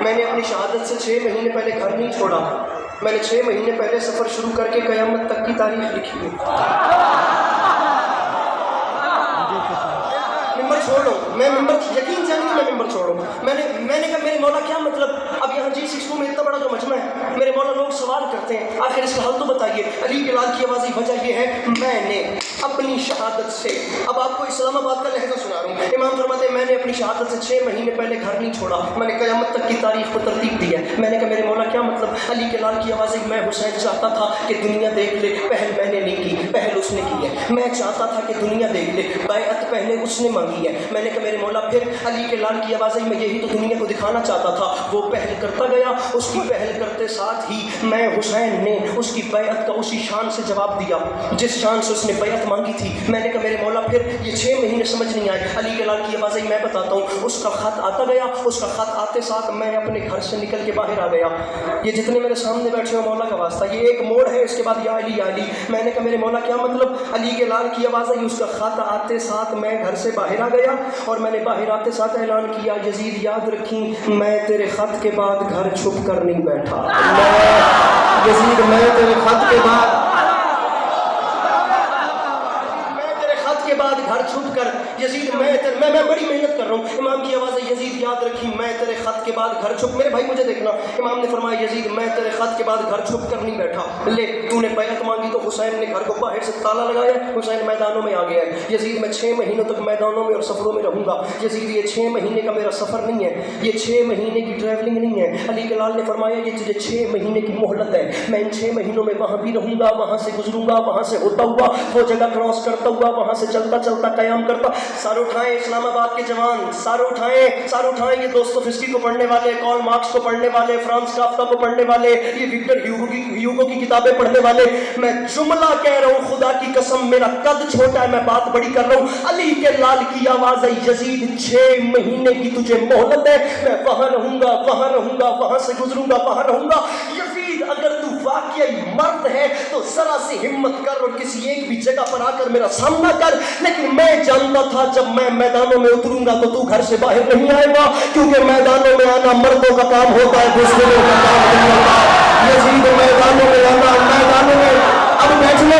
میں نے اپنی شہادت سے 6 مہینے پہلے گھر نہیں چھوڑا، میں نے 6 مہینے پہلے سفر شروع کر کے قیامت تک کی تاریخ لکھی ہے۔ ممبر چھوڑو، میں ممبر یقین جانیے میں ممبر چھوڑوں۔ میں نے کہا میرے مولا کیا مطلب، اب یہاں G62 میں اتنا بڑا جو مجمع ہے، میرے مولا لوگ سوال کرتے ہیں آخر اس کا حل تو بتائیے۔ علی کے لال کی آواز وجہ یہ ہے میں نے اپنی شہادت سے، اب آپ کو اسلام آباد کا لہجہ سنا رہا ہوں، امام فرماتے ہیں میں نے اپنی شہادت سے 6 مہینے پہلے گھر نہیں چھوڑا، میں نے قیامت تک کی تاریخ کو ترتیب دی ہے۔ میں نے کہا میرے مولا کیا مطلب، علی کے لال کی آواز میں حسین چاہتا تھا کہ دنیا دیکھ لے پہل میں نے نہیں کی، پہل اس نے کی ہے، میں چاہتا تھا کہ دنیا دیکھ لے بیعت پہلے اس نے مانگی ہے۔ میں نے کہا میرے مولا پھر علی کے لال کی آواز میں یہی تو دنیا کو دکھانا چاہتا تھا، وہ پہل کرتا گیا، اس کی پہل کرتے ساتھ ہی میں حسین نے اس کی بیعت کا اسی شان سے جواب دیا جس شان سے اس نے بیعت مانگی تھی۔ میں نے کہا میرے مولا پھر یہ 6 مہینے سمجھ نہیں آئے، علی کے لال کی آواز میں بتاتا ہوں، اس کا خط آتا گیا، اس کا خط آتے ساتھ میں اپنے گھر سے نکل کے باہر آ گیا۔ یہ جتنے میرے سامنے بیٹھے ہیں مولا کا واسطہ، یہ ایک موڑ ہے، اس کے بعد یا علی یا علی۔ میں نے کہا میرے مولا کیا مطلب، علی کے لال کی آواز آئی، اس کا خط آتے ساتھ میں گھر سے باہر آ گیا اور میں نے باہر آتے ساتھ اعلان کیا یزید یاد رکھیں میں تیرے خط کے بعد گھر چھپ کر نہیں بیٹھا، یزید میں تیرے خط کے بعد گھر چھپ کر یزید میں بڑی محنت کر رہا ہوں۔ امام کی آواز ہے یزید یاد رکھی میں تیرے خط کے بعد گھر چھپ، میرے بھائی مجھے دیکھنا، امام نے فرمایا یزید میں تیرے خط کے بعد گھر چھپ کر نہیں بیٹھا، لے تو نے بیعت مانگی تو حسین نے گھر کو باہر سے تالا لگایا، حسین میدانوں میں آ گیا ہے، یزید میں 6 مہینوں تک میدانوں میں اور سفروں میں رہوں گا، یزید یہ 6 مہینے کا میرا سفر نہیں ہے، یہ 6 مہینے کی ٹریولنگ نہیں ہے۔ علی کے لال نے فرمایا یہ تجھے 6 مہینے کی مہلت ہے، میں ان 6 مہینوں میں وہاں بھی رہوں گا، وہاں سے گزروں گا، وہاں سے ہوتا ہوا وہ جگہ کراس کرتا ہوا، وہاں سے چلتا چلتا قیام کرتا۔ سر اٹھائیں اسلام آباد کے جوان، سر اٹھائیں یہ دوستوفسکی کو پڑھنے والے، کارل مارکس کو پڑھنے والے، فرانس کافکا کو پڑھنے والے، یہ وکٹر ہیوگو کی کتابیں پڑھنے والے، میں جملہ کہہ رہا ہوں خدا کی قسم میرا قد چھوٹا ہے، میں بات بڑی کر رہا ہوں۔ علی کے لال کی آواز ہے یزید 6 مہینے کی تجھے مہلت ہے، میں وہاں رہوں گا، وہاں رہوں گا، وہاں سے گزروں گا، وہاں رہوں گا۔ یزید اگر تو واقعی مرد ہے تو ذرا سی ہمت کر اور کسی ایک بھی جگہ پر آ کر میرا سامنا کر، لیکن میں جانتا تھا جب میں میدانوں میں اتروں گا تو تو گھر سے باہر نہیں آئے گا، کیونکہ میدانوں میں آنا مردوں کا کام ہوتا ہے، بزدلوں کا کام نہیں ہوتا۔ یزید میدانوں میں آنا، میدانوں میں اب بیٹھنا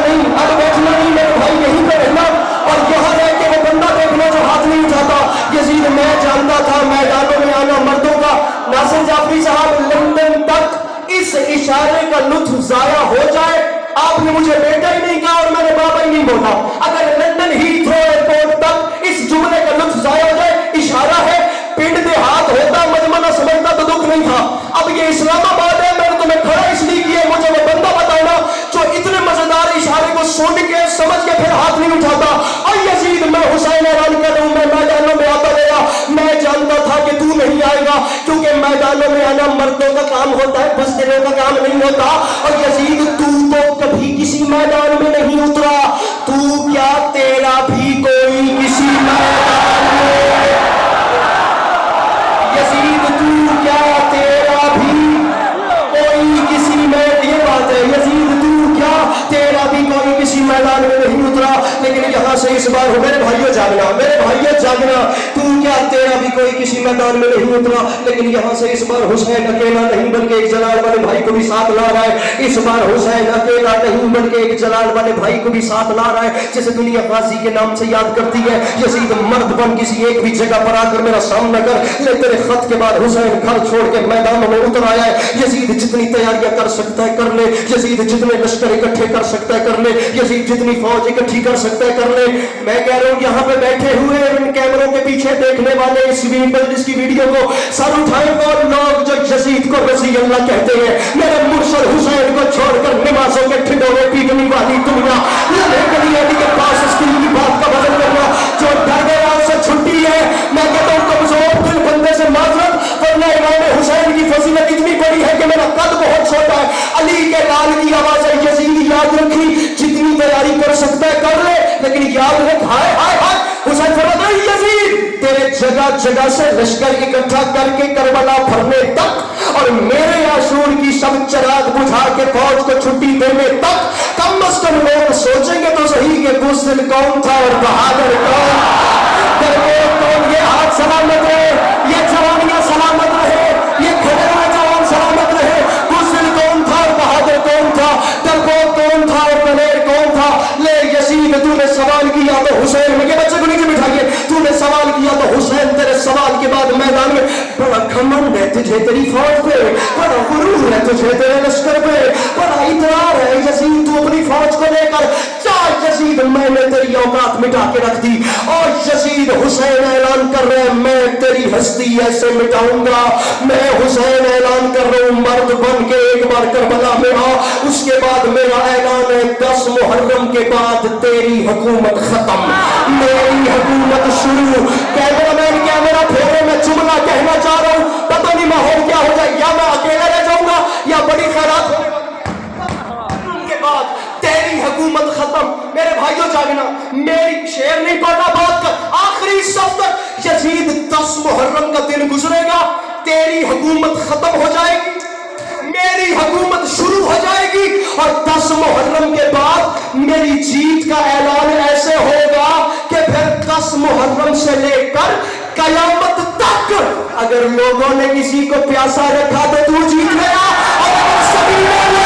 نہیں میرے بھائی، یہیں پہ رہنا اور یہاں رہ کے وہ بندہ دیکھنا جو ہاتھ نہیں اٹھاتا۔ یزید میں جانتا تھا میدانوں میں آنا مردوں کا۔ ناصر جعفری صاحب لندن تک اس اشارے کا لطف ضائع ہو جائے، آپ نے مجھے بیٹا ہی نہیں کہا اور میں نے بابا ہی نہیں بولا، اگر لندن ہیتھرو ایئرپورٹ تک اس جملے کا لطف ضائع ہو جائے، اشارہ ہے، پنڈ دیہات ہوتا مجمع نہ سمجھتا تو دکھ نہیں تھا۔ اب یہ اسلام آباد ہے، میں نے تمہیں کھڑا اس لیے کیا مجھے وہ بندہ بتانا جو اتنے مزیدار اشارے کو سن کے سمجھ کے پھر ہاتھ نہیں اٹھاتا۔ اور یزید میں حسین اعلان کر رہا ہوں، میں میدانوں میں آتا گیا، میں جانتا تھا کہ تو نہیں آئے گا، کیونکہ میدانوں میں آنا مردوں کا کام ہوتا ہے، بزدلوں کا کام نہیں ہوتا۔ اور یزید تو کبھی کسی میدان میں نہیں اترا، تو کیا تیرا بھی کوئی کسی میدان میں، یزید تو کیا تیرا بھی کوئی کسی میں، یہ بات ہے یزید تو کیا تیرا بھی کوئی کسی میدان میں نہیں اترا، لیکن یہاں سے اس بار ہو میرے بھائیوں جاگنا، میرے بھائیوں جاگنا، تو کیا تیرا بھی کوئی کسی میدان میں نہیں اترا، لیکن یہاں سے اس بار حسین اکیلا نہیں بلکہ ایک جلال والے بھائی کو بھی ساتھ لا رہا ہے، اس بار حسین اکیلا نہیں بلکہ ایک جلال والے بھائی کو بھی ساتھ لا رہا ہے جسے دنیا غازی کے نام سے یاد کرتی ہے۔ یزید مرد بن کسی ایک بھی جگہ پر آ کر میرا سامنا کر لے، تیرے خط کے بعد حسین گھر چھوڑ کے میدانوں میں اتر آیا ہے۔ یزید جتنی تیاریاں کر سکتا ہے کر لے، یزید جتنے لشکر اکٹھے کر سکتا ہے کر لے، یزید جتنی فوج اکٹھی کر سکتا ہے کر لے۔ میں کہہ رہا ہوں یہاں پہ بیٹھے ہوئے ان کیمروں کے پیچھے دیکھنے والے اس کی ویڈیو کو سر اٹھائیں وہ لوگ جو یزید کو رضی اللہ کہتے ہیں، میرے مرشد حسین کو چھوڑ کر نمازوں کے ٹھنڈورے پیٹنے والی دنیا علی کے پاس اس کی بات کا بدل کرنا جو ڈر گیا اس سے چھٹی ہے۔ میں کہتا ہوں کمزور دل بندے سے معذرت، ورنہ امام حسین کی فضیلت اتنی بڑی ہے کہ میرا قد بہت چھوٹا ہے۔ علی کے لال کی آواز ہے یزید یاد رکھی جتنی تیاری کر سکتا ہے کر لے، لیکن یاد رکھ ہائے ہائے ہائے حسین فرماتا ہے یزید تیرے جگہ جگہ سے لشکر اکٹھا کر کے کربلا بھرنے تک اور میرے عاشور کی سب چراغ بجھا کے فوج کو چھٹی دینے تک کم از کم لوگ سوچیں گے تو صحیح کہ بزدل کون تھا اور بہادر کون، دربار کون۔ یہ ہاتھ سلامت رہے، یہ جوانیاں سلامت رہے، یہ تجھے تیری فوج پہ، بڑا غرور ہے تجھے تیرے لشکر پہ، بڑا اطرار ہے یزید تو اپنی فوج کو لے کر جا یزید میں نے تیری اوقات مٹا کے رکھ دی. اور یزید حسین اعلان کر رہے ہیں میں تیری ہستی ایسے مٹاؤں گا. میں حسین اعلان کر رہا ہوں مرد بن کے ایک بار کربلا میں آ. اس کے بعد میرا اعلان ہے 10 محرم کے بعد تیری حکومت ختم، میری حکومت شروع. کیمرہ مین کیمرہ پھیرے میں جملہ کہنا چاہ رہا ہوں، پتہ نہیں ماحول کیا ہو جائے، یا میں اکیلا رہ جاؤں گا یا بڑی خیرات ہونے والی کے بعد تیری حکومت ختم. میرے بھائیوں جاگنا، میری شعر نہیں پڑھنا، بات کر. آخری صف تک یزید 10 محرم کا دن گزرے گا، تیری حکومت ختم ہو جائے گی، میری حکومت شروع ہو جائے گی. اور 10 محرم کے بعد میری جیت کا اعلان ایسے ہوگا کہ پھر 10 محرم سے لے کر قیامت تک اگر لوگوں نے کسی کو پیاسا رکھا تو تو جیت گیا، اور اگر سبھی نے